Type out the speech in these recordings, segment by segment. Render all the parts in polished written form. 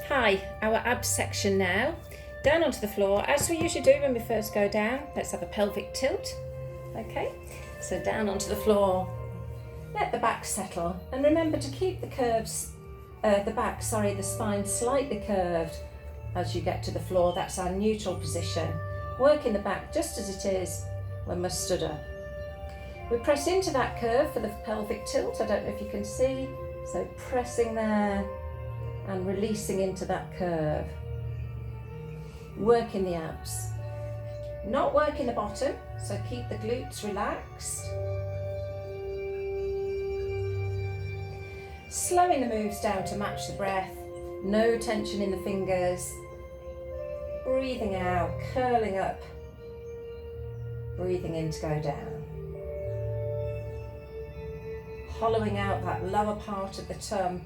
Hi, our abs section now. Down onto the floor, as we usually do when we first go down. Let's have a pelvic tilt. Okay, so down onto the floor. Let the back settle, and remember to keep the spine slightly curved as you get to the floor. That's our neutral position. Working the back just as it is when we're stood up. We press into that curve for the pelvic tilt. I don't know if you can see. So pressing there and releasing into that curve. Working the abs. Not working the bottom, so keep the glutes relaxed. Slowing the moves down to match the breath. No tension in the fingers. Breathing out, curling up. Breathing in to go down. Hollowing out that lower part of the tum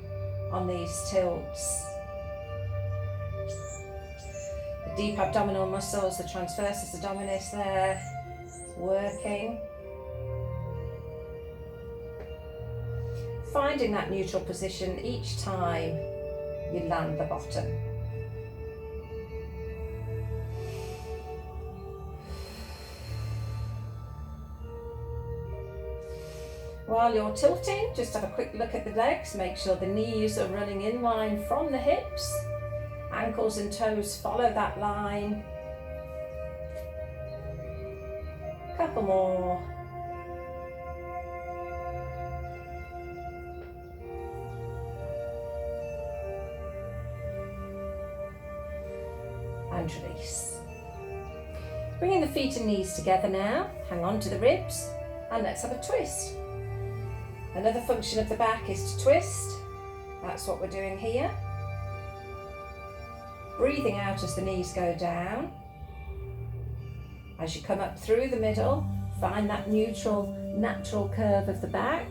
on these tilts. The deep abdominal muscles, the transversus abdominis there, working. Finding that neutral position each time you land the bottom. While you're tilting, just have a quick look at the legs. Make sure the knees are running in line from the hips. Ankles and toes follow that line. Couple more. And release. Bringing the feet and knees together now. Hang on to the ribs and let's have a twist. Another function of the back is to twist. That's what we're doing here. Breathing out as the knees go down. As you come up through the middle, find that neutral, natural curve of the back.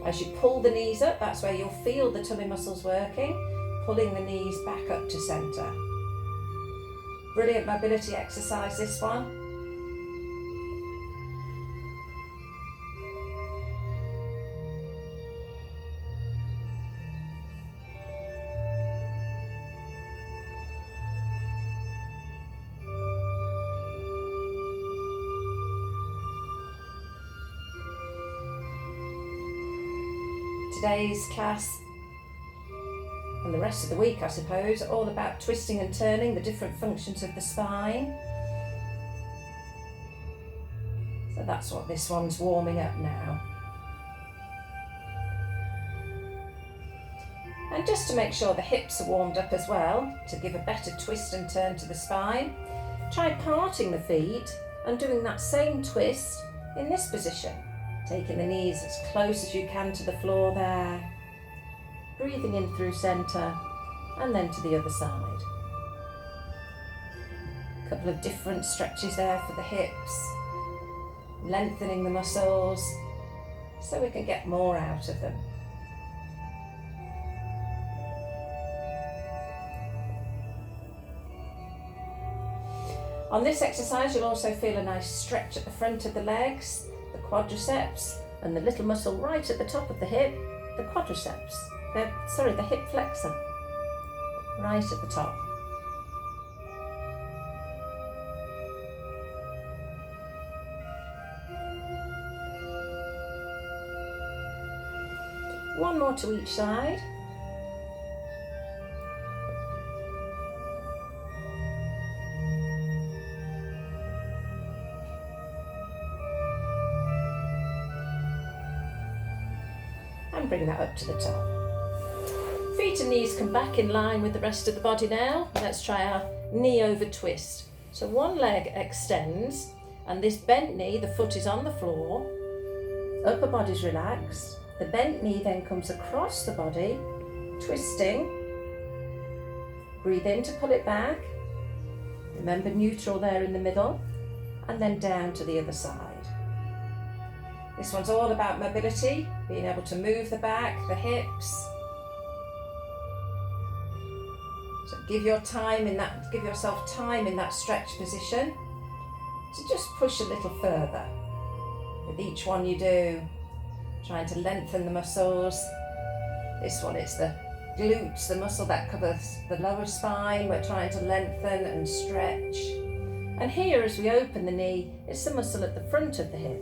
As you pull the knees up, that's where you'll feel the tummy muscles working, pulling the knees back up to center. Brilliant mobility exercise, this one. Today's class and the rest of the week, I suppose, all about twisting and turning the different functions of the spine. So that's what this one's warming up now. And just to make sure the hips are warmed up as well, to give a better twist and turn to the spine, try parting the feet and doing that same twist in this position. Taking the knees as close as you can to the floor there. Breathing in through center and then to the other side. A couple of different stretches there for the hips. Lengthening the muscles so we can get more out of them. On this exercise, you'll also feel a nice stretch at the front of the legs, the quadriceps, and the little muscle right at the top of the hip, the quadriceps, the hip flexor, right at the top. One more to each side. And bring that up to the top. Feet and knees come back in line with the rest of the body now. Let's try our knee over twist. So one leg extends and this bent knee, the foot is on the floor, upper body's relaxed. The bent knee then comes across the body, twisting. Breathe in to pull it back. Remember neutral there in the middle, and then down to the other side. This one's all about mobility, being able to move the back, the hips. So give yourself time in that stretch position to just push a little further. With each one you do, trying to lengthen the muscles. This one, it's the glutes, the muscle that covers the lower spine. We're trying to lengthen and stretch. And here, as we open the knee, it's the muscle at the front of the hip.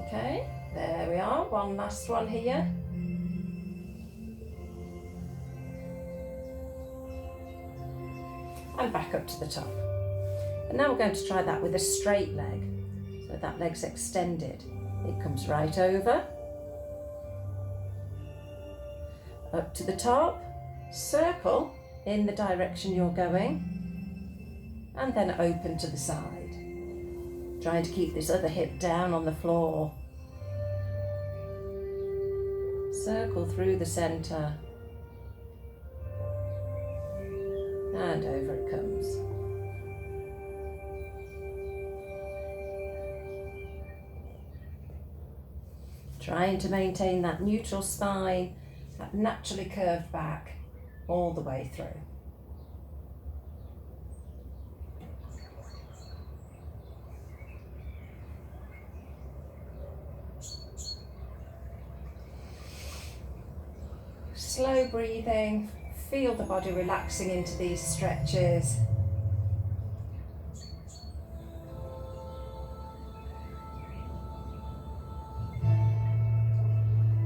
Okay, there we are. One last one here. And back up to the top. And now we're going to try that with a straight leg. So that leg's extended. It comes right over. Up to the top. Circle in the direction you're going. And then open to the side. Trying to keep this other hip down on the floor. Circle through the centre. And over it comes. Trying to maintain that neutral spine, that naturally curved back all the way through. Slow breathing, feel the body relaxing into these stretches.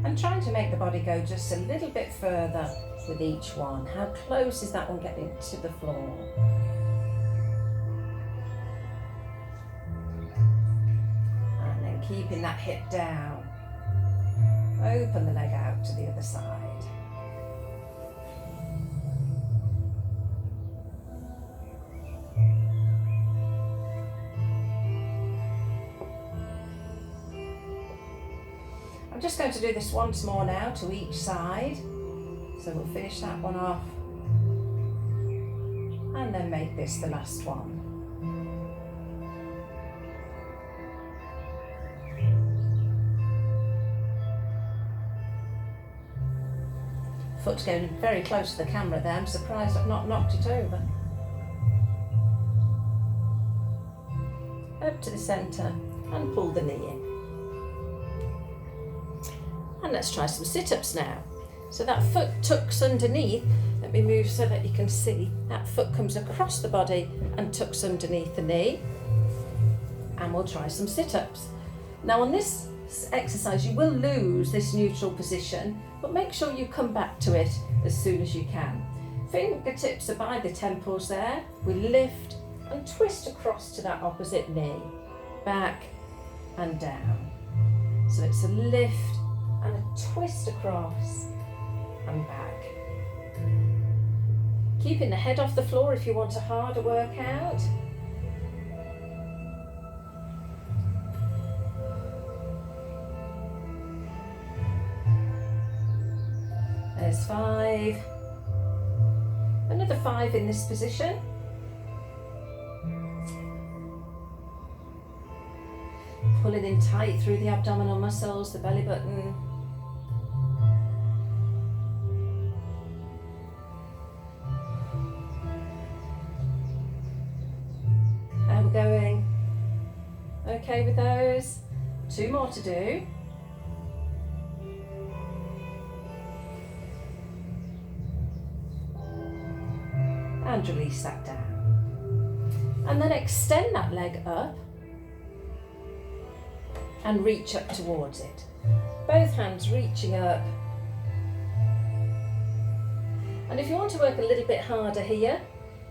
And trying to make the body go just a little bit further with each one. How close is that one getting to the floor? And then keeping that hip down. Open the leg out to the other side. I'm just going to do this once more now to each side. So we'll finish that one off. And then make this the last one. Foot going very close to the camera there. I'm surprised I've not knocked it over. Up to the centre and pull the knee in. And let's try some sit-ups now. So that foot tucks underneath. Let me move so that you can see. That foot comes across the body and tucks underneath the knee. And we'll try some sit-ups. Now on this exercise, you will lose this neutral position, but make sure you come back to it as soon as you can. Fingertips are by the temples there. We lift and twist across to that opposite knee. Back and down. So it's a lift and a twist across and back. Keeping the head off the floor if you want a harder workout. There's 5. Another 5 in this position. Pulling in tight through the abdominal muscles, the belly button. How we're going? Okay with those? 2 more to do. And release that down. And then extend that leg up and reach up towards it. Both hands reaching up. And if you want to work a little bit harder here,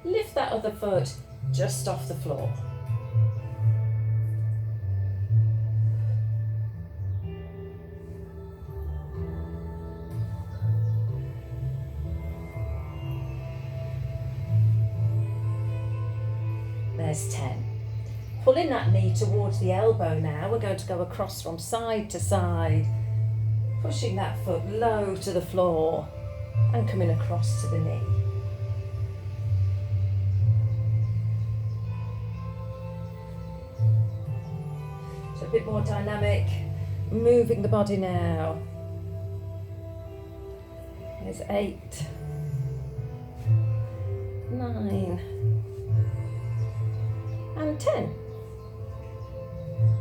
lift that other foot just off the floor. There's 10. Pulling that knee towards the elbow now. We're going to go across from side to side, pushing that foot low to the floor and coming across to the knee. So a bit more dynamic, moving the body now. There's 8, 9, and 10.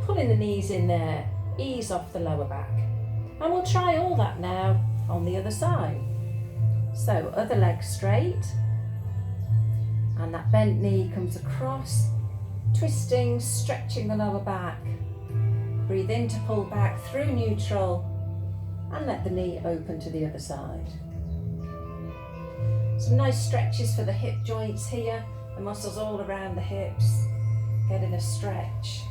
Pulling the knees in there, ease off the lower back. And we'll try all that now on the other side. So other leg straight, and that bent knee comes across, twisting, stretching the lower back. Breathe in to pull back through neutral, and let the knee open to the other side. Some nice stretches for the hip joints here, the muscles all around the hips, getting a stretch.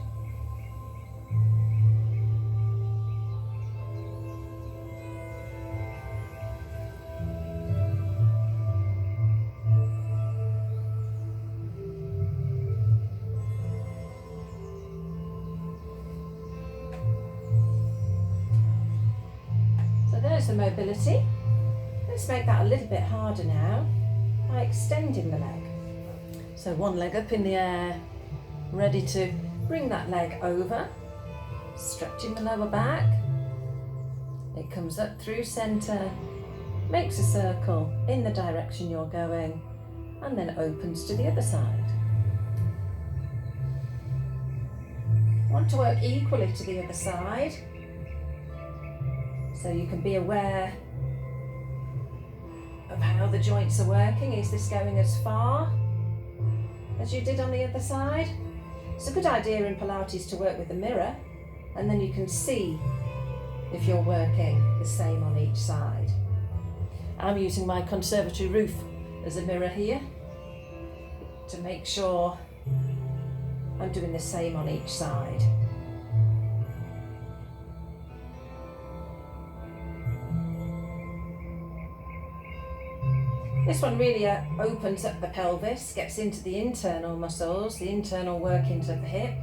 So there's the mobility. Let's make that a little bit harder now by extending the leg. So one leg up in the air, ready to bring that leg over, stretching the lower back. It comes up through centre, makes a circle in the direction you're going, and then opens to the other side. Want to work equally to the other side, so you can be aware of how the joints are working. Is this going as far as you did on the other side? It's a good idea in Pilates to work with the mirror, and then you can see if you're working the same on each side. I'm using my conservatory roof as a mirror here to make sure I'm doing the same on each side. This one really opens up the pelvis, gets into the internal muscles, the internal workings of the hip.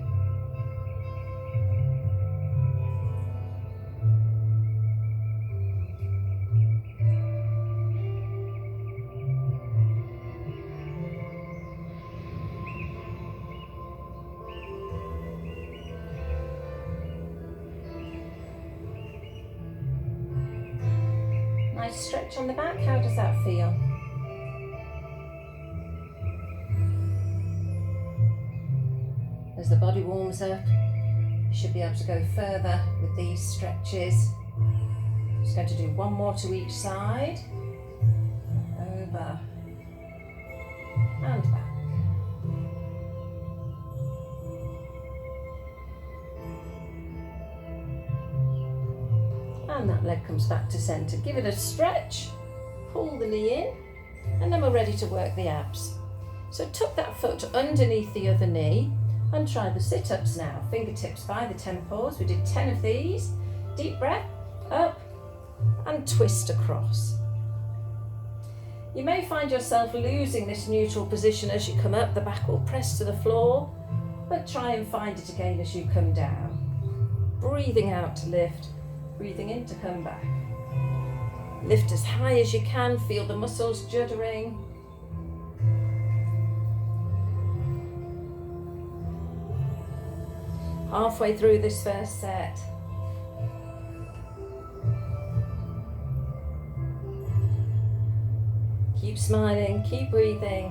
Nice stretch on the back. How does that feel? As the body warms up, you should be able to go further with these stretches. Just going to do one more to each side. Over and back. And that leg comes back to centre. Give it a stretch, pull the knee in, and then we're ready to work the abs. So tuck that foot underneath the other knee and try the sit-ups now. Fingertips by the temples. We did 10 of these. Deep breath, up and twist across. You may find yourself losing this neutral position as you come up. The back will press to the floor, but try and find it again as you come down. Breathing out to lift, breathing in to come back. Lift as high as you can, feel the muscles juddering. Halfway through this first set. Keep smiling, keep breathing.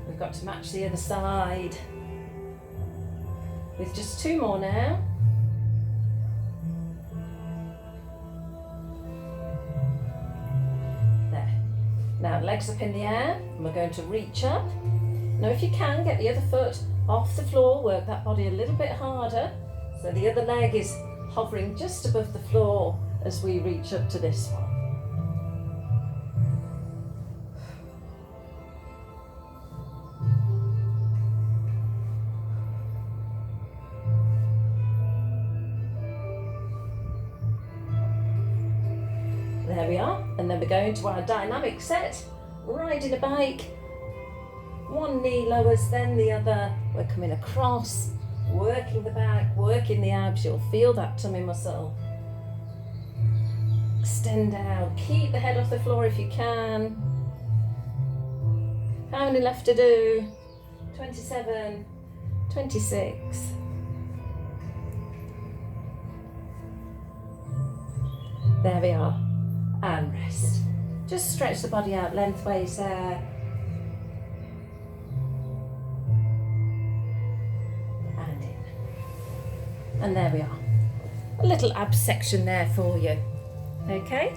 We've got to match the other side. With just 2 more now. There. Now legs up in the air, and we're going to reach up. Now if you can, get the other foot off the floor, work that body a little bit harder, so the other leg is hovering just above the floor as we reach up to this one. There we are, and then we're going to our dynamic set, riding a bike. One knee lowers, then the other. We're coming across, working the back, working the abs. You'll feel that tummy muscle. Extend out. Keep the head off the floor if you can. How many left to do? 27, 26. There we are. And rest. Just stretch the body out lengthways there. And there we are. a little ab section there for you. Okay?